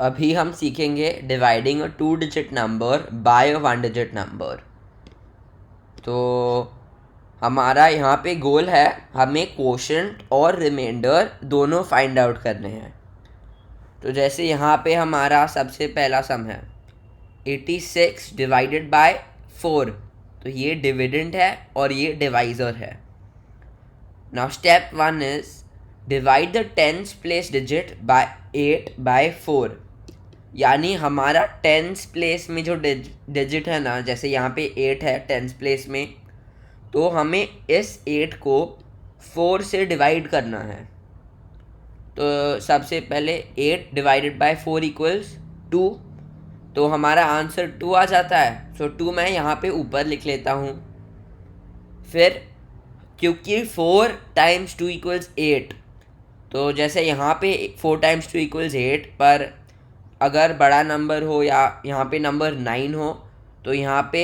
अभी हम सीखेंगे dividing a 2 digit number by a 1 digit number. तो हमारा यहाँ पे गोल है, हमें कोशेंट और रिमाइंडर दोनों फाइंड आउट करने हैं। तो जैसे यहाँ पे हमारा सबसे पहला सम है 86 डिवाइडेड बाय 4, तो ये डिविडेंड है और ये डिवाइज़र है। Now step 1 is divide the tens place digit by 8 by 4। यानी हमारा टेंस प्लेस में जो डिजिट है ना, जैसे यहाँ पे 8 है टेंस प्लेस में, तो हमें इस 8 को 4 से डिवाइड करना है। तो सबसे पहले 8 डिवाइडेड बाय 4 इक्वल्स 2, तो हमारा आंसर 2 आ जाता है। सो 2 मैं यहाँ पे ऊपर लिख लेता हूँ। फिर क्योंकि 4 टाइम्स 2 इक्वल्स 8, तो जैसे यहाँ पे 4 टाइम्स 2 इक्वल्स 8, पर अगर बड़ा नंबर हो या यहाँ पे नंबर 9 हो, तो यहाँ पे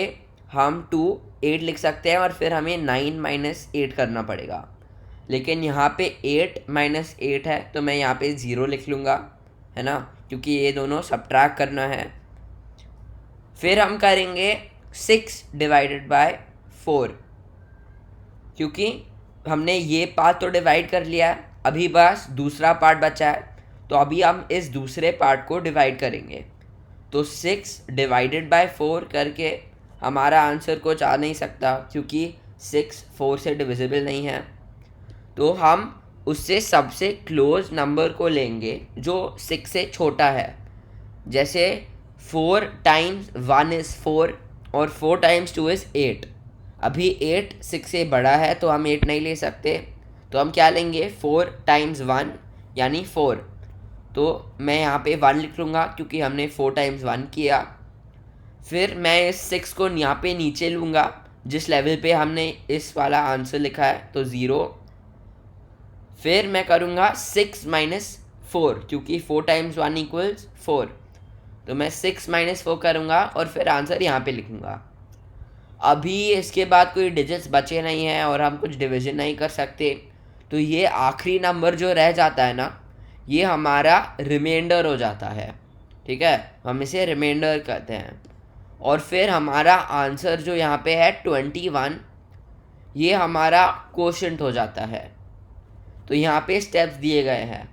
हम 8 लिख सकते हैं और फिर हमें 9 माइनस 8 करना पड़ेगा। लेकिन यहाँ पे 8 माइनस 8 है, तो मैं यहाँ पे 0 लिख लूँगा, है ना, क्योंकि ये दोनों सब्ट्रैक्ट करना है। फिर हम करेंगे 6 डिवाइडेड बाय 4, क्योंकि हमने ये पार्ट तो डिवाइड कर लिया है, अभी बस दूसरा पार्ट बचा है, तो अभी हम इस दूसरे पार्ट को डिवाइड करेंगे। तो 6 डिवाइडेड बाय 4 करके हमारा आंसर कुछ आ नहीं सकता, क्योंकि 6 4 से डिविजिबल नहीं है। तो हम उससे सबसे क्लोज नंबर को लेंगे जो 6 से छोटा है। जैसे 4 टाइम्स 1 इज़ 4 और 4 टाइम्स 2 इज़ 8। अभी 8 6 से बड़ा है, तो हम 8 नहीं ले सकते, तो हम क्या लेंगे 4 टाइम्स 1 यानी 4। तो मैं यहाँ पे 1 लिख लूँगा क्योंकि हमने 4 टाइम्स 1 किया। फिर मैं इस 6 को यहाँ पे नीचे लूँगा जिस लेवल पे हमने इस वाला आंसर लिखा है, तो 0। फिर मैं करूँगा 6 माइनस 4, क्योंकि 4 टाइम्स 1 इक्वल्स 4, तो मैं 6 माइनस 4 करूँगा और फिर आंसर यहाँ पे लिखूँगा। अभी इसके बाद कोई डिजिट्स बचे नहीं हैं और हम कुछ डिवीजन नहीं कर सकते, तो ये आखिरी नंबर जो रह जाता है ना, ये हमारा रिमाइंडर हो जाता है। ठीक है, हम इसे रिमाइंडर कहते हैं। और फिर हमारा आंसर जो यहाँ पे है 21, ये हमारा कोशेंट हो जाता है। तो यहाँ पे स्टेप्स दिए गए हैं।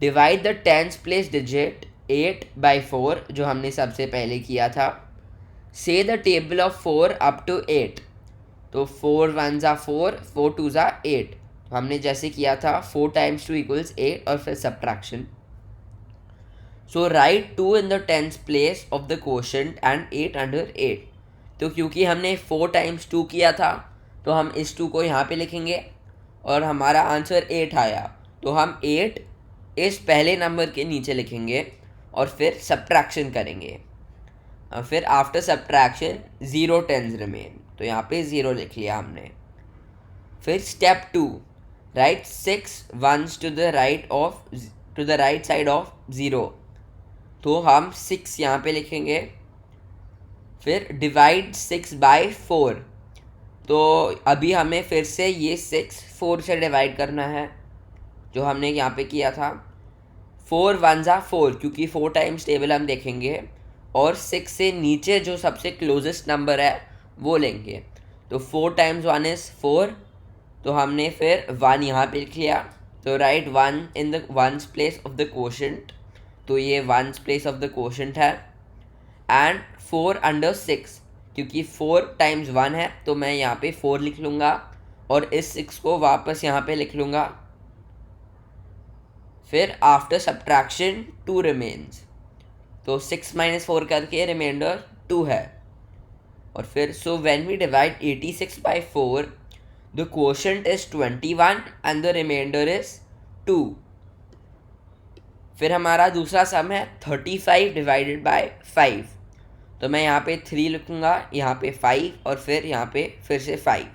Divide the tens place digit 8 by 4, जो हमने सबसे पहले किया था। See the table of 4 up to 8, तो 4 1 ज़ा 4, 4 2 ज़ा 8, हमने जैसे किया था 4 टाइम्स 2 इक्वल्स 8 और फिर subtraction. So right 2 in the tens place of the quotient and 8 under 8। तो क्योंकि हमने 4 टाइम्स 2 किया था, तो हम इस 2 को यहाँ पे लिखेंगे और हमारा आंसर 8 आया, तो हम 8 इस पहले नंबर के नीचे लिखेंगे और फिर सब्ट्रैक्शन करेंगे। फिर आफ्टर सब्ट्रैक्शन 0 टेंस रिमेन, तो यहाँ पे 0 लिख लिया हमने। फिर step 2, write 6 ones to the right side of 0, तो हम 6 यहाँ पे लिखेंगे। फिर डिवाइड 6 बाय 4, तो अभी हमें फिर से ये 6 4 से डिवाइड करना है, जो हमने यहाँ पे किया था। 4 1 ज़ा 4, क्योंकि 4 टाइम्स टेबल हम देखेंगे और 6 से नीचे जो सबसे क्लोजेस्ट नंबर है वो लेंगे। तो 4 टाइम्स 1 इज़ 4, तो हमने फिर 1 यहाँ पे लिख लिया। तो right 1 in the ones place of the quotient, तो ये ones place of the quotient है। एंड 4 अंडर 6, क्योंकि 4 टाइम्स 1 है, तो मैं यहाँ पे 4 लिख लूँगा और इस 6 को वापस यहाँ पे लिख लूँगा। फिर आफ्टर सब्ट्रैक्शन 2 रिमेन्स, तो 6 माइनस 4 करके रिमाइंडर 2 है। और फिर so when we divide 86 by 4, the quotient is 21 and the remainder is 2। फिर हमारा दूसरा सम है 35 डिवाइडेड बाय 5, तो मैं यहाँ पे 3 लिखूँगा, यहाँ पे 5 और फिर यहाँ पे फिर से 5।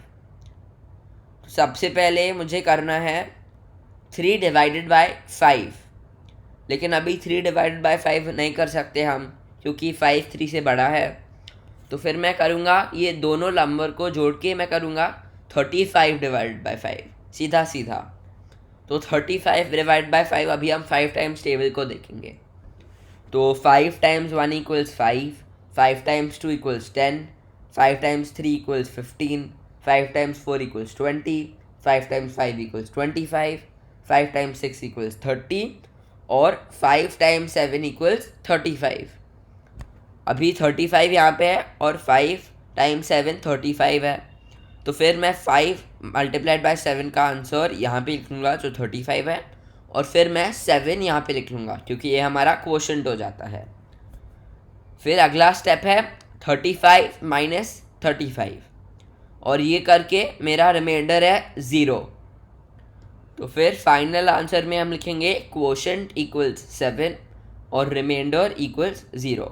तो सबसे पहले मुझे करना है 3 डिवाइडेड बाय 5, लेकिन अभी 3 डिवाइडेड बाय 5 नहीं कर सकते हम, क्योंकि 5 3 से बड़ा है। तो फिर मैं करूँगा ये दोनों नंबर को जोड़ के मैं करूँगा 35 डिवाइडेड बाय 5, सीधा सीधा। तो 35 डिवाइड बाय 5, अभी हम 5 टाइम्स टेबल को देखेंगे। तो 5 times 1 equals 5, 5 times 2 equals 10, 5 times 3 equals 15, 5 times 4 equals 20, 5 times 5 equals 25, 5 times 6 equals 30 और 5 टाइम्स 7 इक्वल्स 35। अभी 35 यहाँ पे है और 5 टाइम्स 7 35 है, तो फिर मैं 5 मल्टीप्लाइड बाय 7 का आंसर यहाँ पे लिख लूँगा जो 35 है, और फिर मैं 7 यहाँ पे लिख लूँगा क्योंकि ये हमारा क्वोशंट हो जाता है। फिर अगला स्टेप है 35 माइनस 35, और ये करके मेरा रिमाइंडर है 0। तो फिर फाइनल आंसर में हम लिखेंगे क्वोशंट इक्वल्स 7 और रिमाइंडर इक्वल्स 0।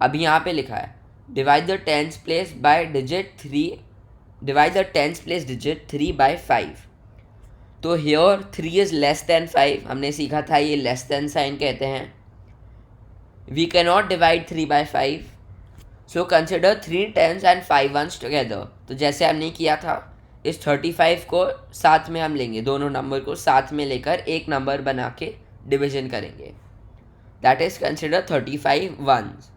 अभी यहाँ पे लिखा है divide the tens place by digit 3, divide the tens place digit 3 by 5। तो हियर 3 इज लेस देन 5, हमने सीखा था ये लेस देन साइन कहते हैं। We can not divide 3 by 5, so consider 3 10s and 5 1s together. तो जैसे हमने किया था, इस 35 को साथ में हम लेंगे, दोनों नंबर को साथ में लेकर एक नंबर बना के डिविजन करेंगे। That is consider 35 1s।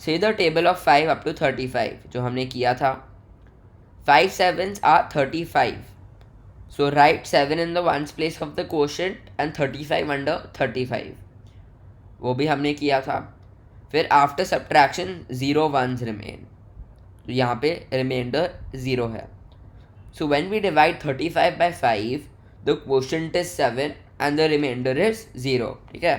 See the table of 5 up to 35 जो हमने किया था। 5 7s are 35, so write 7 in the ones place of the quotient and 35 under 35, वो भी हमने किया था। फिर आफ्टर सब्ट्रैक्शन 0 1s रिमेन, तो यहाँ पे रिमाइंडर 0 है। So when we divide 35 by 5 the quotient is 7 and the remainder is 0। ठीक है,